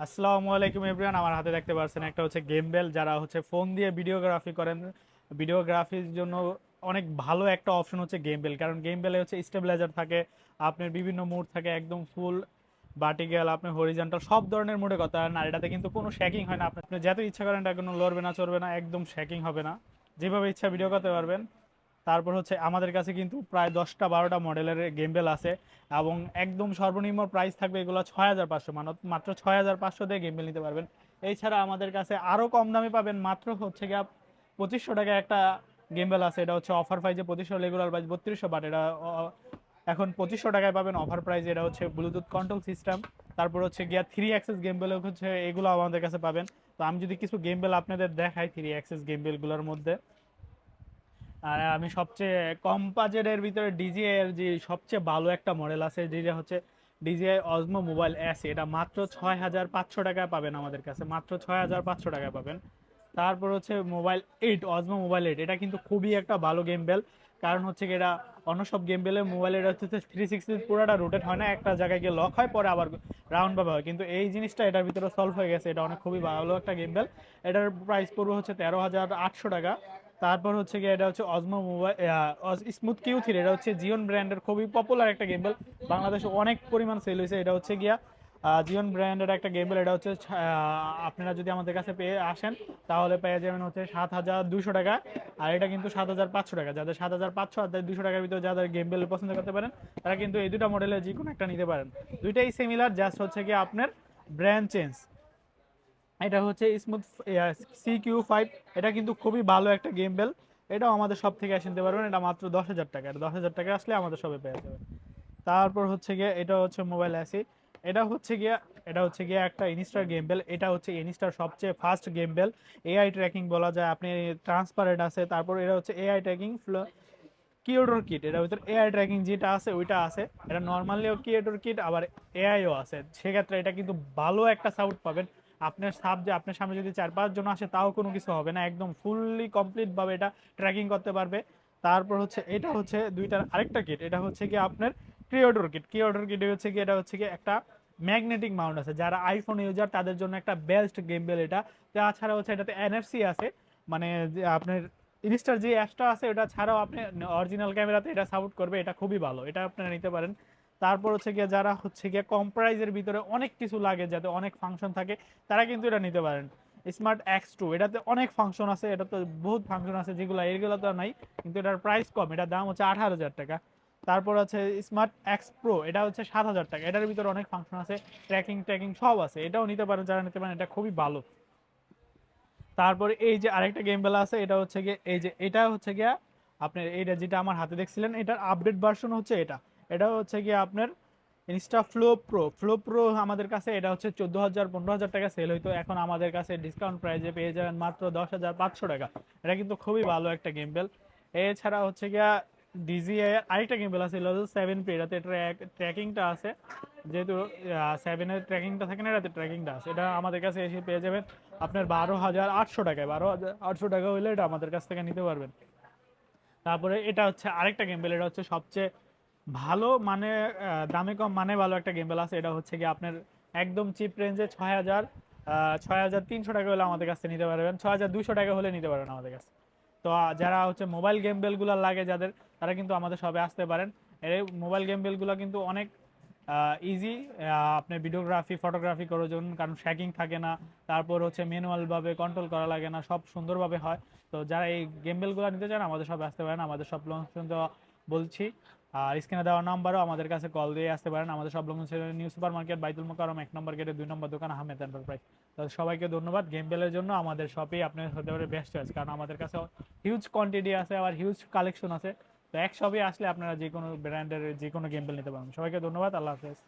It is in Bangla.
আসসালামু আলাইকুম এভরিওয়ান। আমার হাতে দেখতে পাচ্ছেন একটা হচ্ছে গেম বেল। যারা হচ্ছে ফোন দিয়ে ভিডিওগ্রাফি করেন, ভিডিওগ্রাফির জন্য অনেক ভালো একটা অপশন হচ্ছে গেম বেল। কারণ গেম বেলে হচ্ছে স্টেবিলাইজার থাকে, আপনার বিভিন্ন মুড থাকে, একদম ফুল ভার্টিক্যাল, আপনার হরিজন্টাল সব ধরনের মুডে কথা হয় না। আর এটাতে কিন্তু কোনো শেকিং হয় না। আপনি যত ইচ্ছা করেন এটা কোনো লড়বে না, চড়বে না, একদম শেকিং হবে না, যেভাবে ইচ্ছা ভিডিও করতে পারবেন। তারপর হচ্ছে আমাদের কাছে কিন্তু প্রায় 10টা 12টা মডেলের গেমবেল আছে, এবং একদম সর্বনিম্ন প্রাইস থাকবে এগুলো 6500, মাত্র 6500 দিয়ে গেমবেল নিতে পারবেন। এছাড়া আমাদের কাছে আরও কম দামে পাবেন, মাত্র হচ্ছে গিয়ে 2500 টাকায় একটা গেমবেল আছে। এটা হচ্ছে অফার প্রাইজে 2500, রেগুলার প্রাইস 3200, বাট এটা এখন 2500 টাকায় পাবেন অফার প্রাইস। এটা হচ্ছে ব্লুটুথ কন্ট্রোল সিস্টেম। তারপর হচ্ছে গিয়া 3 অ্যাক্সেস গেমবেল হচ্ছে, এগুলো আমাদের কাছে পাবেন। তো আমি যদি কিছু গেমবেল আপনাদের দেখাই 3 অ্যাক্সেস গেমবেলগুলোর মধ্যে, আর আমি সবচেয়ে কম বাজেটের ভিতরে ডিজিআই এর যে সবচেয়ে ভালো একটা মডেল আছে, যেটা হচ্ছে ডিজিআই অজমো মোবাইল এস। এটা মাত্র 6500 টাকায় পাবেন আমাদের কাছে, মাত্র 6500 টাকায় পাবেন। তারপর হচ্ছে মোবাইল এইট, অজমো মোবাইল এইট। এটা কিন্তু খুবই একটা ভালো গেম বেল। কারণ হচ্ছে কি, এটা অন্য সব গেম বেলে মোবাইলের হচ্ছে 360 পুরোটা রোটেট হয় না, একটা জায়গায় গিয়ে লক হয়, পরে আবার রাউন্ড ভাবে হয়, কিন্তু এই জিনিসটা এটার ভিতরে সলভ হয়ে গেছে। এটা অনেক খুবই ভালো একটা গেম বেল। এটার প্রাইস পড়বে হচ্ছে 13,800 টাকা। তারপর হচ্ছে গিয়ে এটা হচ্ছে অজমো মোবাইল স্মুথ কিউ 3। এটা হচ্ছে জিওন ব্র্যান্ডের খুবই পপুলার একটা গেম বেল, বাংলাদেশে অনেক পরিমাণ সেল হয়েছে। এটা হচ্ছে গিয়া জিওন ব্র্যান্ডের একটা গেম বেল। এটা হচ্ছে আপনারা যদি আমাদের কাছে পেয়ে আসেন তাহলে পেয়ে যাবেন হচ্ছে 7200 টাকা। আর এটা কিন্তু 7500 টাকা। যাদের 7500 আর 200 টাকার ভিতরে যাদের গেম বেল পছন্দ করতে পারেন, তারা কিন্তু এই দুটা মডেলের যে কোনো একটা নিতে পারেন। দুইটাই সিমিলার, জাস্ট হচ্ছে কি আপনার ব্র্যান্ড চেঞ্জ। এটা হচ্ছে স্মুথ CQ5। এটা কিন্তু খুবই ভালো একটা গেম বেল। এটাও আমাদের সব থেকে এসে নিতে পারবেন। এটা মাত্র 10,000 টাকা। এটা 10,000 টাকা আসলে আমাদের সবে পেয়ে যাবেন। তারপর হচ্ছে গিয়ে এটা হচ্ছে মোবাইল অ্যাসি। এটা হচ্ছে গিয়া এটা হচ্ছে গিয়া একটা ইনস্টার গেম বেল। এটা হচ্ছে ইনস্টার সবচেয়ে ফাস্ট গেম বেল। এআই ট্র্যাকিং বলা যায়, আপনি ট্রান্সপারেন্ট আছে। তারপর এটা হচ্ছে এআই ট্র্যাকিং কিওডোর কিট। এটার ভিতরে এআই ট্র্যাকিং যেটা আছে ওইটা আছে। এটা নর্মালিও কিওডোর কিট, আবার এআইও আছে। সেক্ষেত্রে এটা কিন্তু ভালো একটা সাউন্ড পাবেন। আপনার সাব যে আপনার সামনে যদি 4-5 জন আসে তাও কোনো কিছু হবে না, একদম ফুললি কমপ্লিট ভাবে এটা ট্র্যাকিং করতে পারবে। তারপর হচ্ছে এটা হচ্ছে দুইটার আরেকটা কিট। এটা হচ্ছে কি আপনার ক্রিওডোর কিট। ক্রিওডোর কিট হচ্ছে কি, এটা হচ্ছে কি একটা ম্যাগনেটিক মাউন্ট আছে। যারা আইফোন ইউজার তাদের জন্য একটা বেস্ট গেম বেল এটা। তাছাড়া হচ্ছে এটাতে এনএফসি আছে, মানে যে আপনার ইনস্টার যে অ্যাপসটা আছে ওটা ছাড়াও আপনি অরিজিনাল ক্যামেরাতে এটা সাপোর্ট করবে। এটা খুবই ভালো, এটা আপনারা নিতে পারেন। তারপর হচ্ছে গিয়ে যারা হচ্ছে গিয়ে কম প্রাইজের ভিতরে অনেক কিছু লাগে, যাতে অনেক ফাংশন থাকে, তারা কিন্তু এটা নিতে পারেন। স্মার্ট X2, এটাতে অনেক ফাংশন আছে। এটা তো বহুত ফাংশন আছে যেগুলো এগুলো তো নাই, কিন্তু এটার প্রাইস কম। এটার দাম হচ্ছে 18,000 টাকা। তারপর আছে স্মার্ট এক্স প্রো। এটা হচ্ছে 7,000 টাকা। এটার ভিতরে অনেক ফাংশন আছে, ট্র্যাকিং ট্র্যাকিং সব আছে। এটাও নিতে পারেন, যারা নিতে পারেন এটা খুবই ভালো। তারপরে এই যে আরেকটা গেম বেলা আছে, এটা হচ্ছে গিয়ে এই যে এটা হচ্ছে গিয়া আপনার এইটা যেটা আমার হাতে দেখছিলেন, এটার আপডেট ভার্সন হচ্ছে এটা। এটা হচ্ছে গিয়ে আপনার ইনস্টা ফ্লো প্রো আমাদের কাছে। এটা হচ্ছে 14,000 15,000 টাকা সেল হইতো, এখন আমাদের কাছে ডিসকাউন্ট প্রাইসে পেয়ে যাবেন মাত্র 10,500 টাকা। এটা কিন্তু খুবই ভালো একটা গেম বেল। এছাড়া হচ্ছে গিয়া ডিজিআই আরেকটা গেম বেল আছে, এটা হচ্ছে 7 পি। এটাতে ট্র্যাকিংটা আছে, যেহেতু 7-এর ট্র্যাকিংটা থাকে না, এটাতে ট্র্যাকিংটা আছে। এটা আমাদের কাছে এসে পেয়ে যাবেন আপনার 12,800 টাকায়। 12,800 টাকা হইলে এটা আমাদের কাছ থেকে নিতে পারবেন। তারপরে এটা হচ্ছে আরেকটা গেম বেল। এটা হচ্ছে সবচেয়ে ভালো মানে দামে কম মানে ভালো একটা গেম বেল আছে। এটা হচ্ছে কি আপনার একদম চিপ রেঞ্জে 6,300 টাকা হলে আমাদের কাছে নিতে পারবেন, 6,200 টাকা হলে নিতে পারবেন আমাদের কাছে। তো যারা হচ্ছে মোবাইল গেম বেলগুলো লাগে যাদের, তারা কিন্তু আমাদের সবে আসতে পারেন। এই মোবাইল গেম বেলগুলো কিন্তু অনেক ইজি, আপনি ভিডিওগ্রাফি ফটোগ্রাফি করার জন্য, কারণ শ্যাকিং থাকে না। তারপর হচ্ছে ম্যানুয়াল ভাবে কন্ট্রোল করা লাগে না, সব সুন্দরভাবে হয়। তো যারা এই গেম বেলগুলো নিতে চান আমাদের সব আসতে পারেন। আমাদের সব লোকেশন তো বলছি, আর স্ক্রিনে দেওয়া নাম্বারও আমাদের কাছে কল দিয়ে আসতে পারেন। আমাদের সব লোকেশন নিউ সুপার মার্কেট, বাইতুল মোকাররম 1 নম্বর গেটে 2 নম্বর দোকান, আহমেদ এন্টারপ্রাইজ। তো সবাইকে ধন্যবাদ। গেম বেলের জন্য আমাদের শপেই আপনার হতে পারে বেস্ট চয়েস, কারণ আমাদের কাছে হিউজ কোয়ান্টিটি আছে, আবার হিউজ কালেকশন আছে। তো এক শপে আসলে আপনারা যে কোনো ব্র্যান্ডের যে কোনো গেম বেল নিতে পারেন। সবাইকে ধন্যবাদ, আল্লাহ হাফেজ।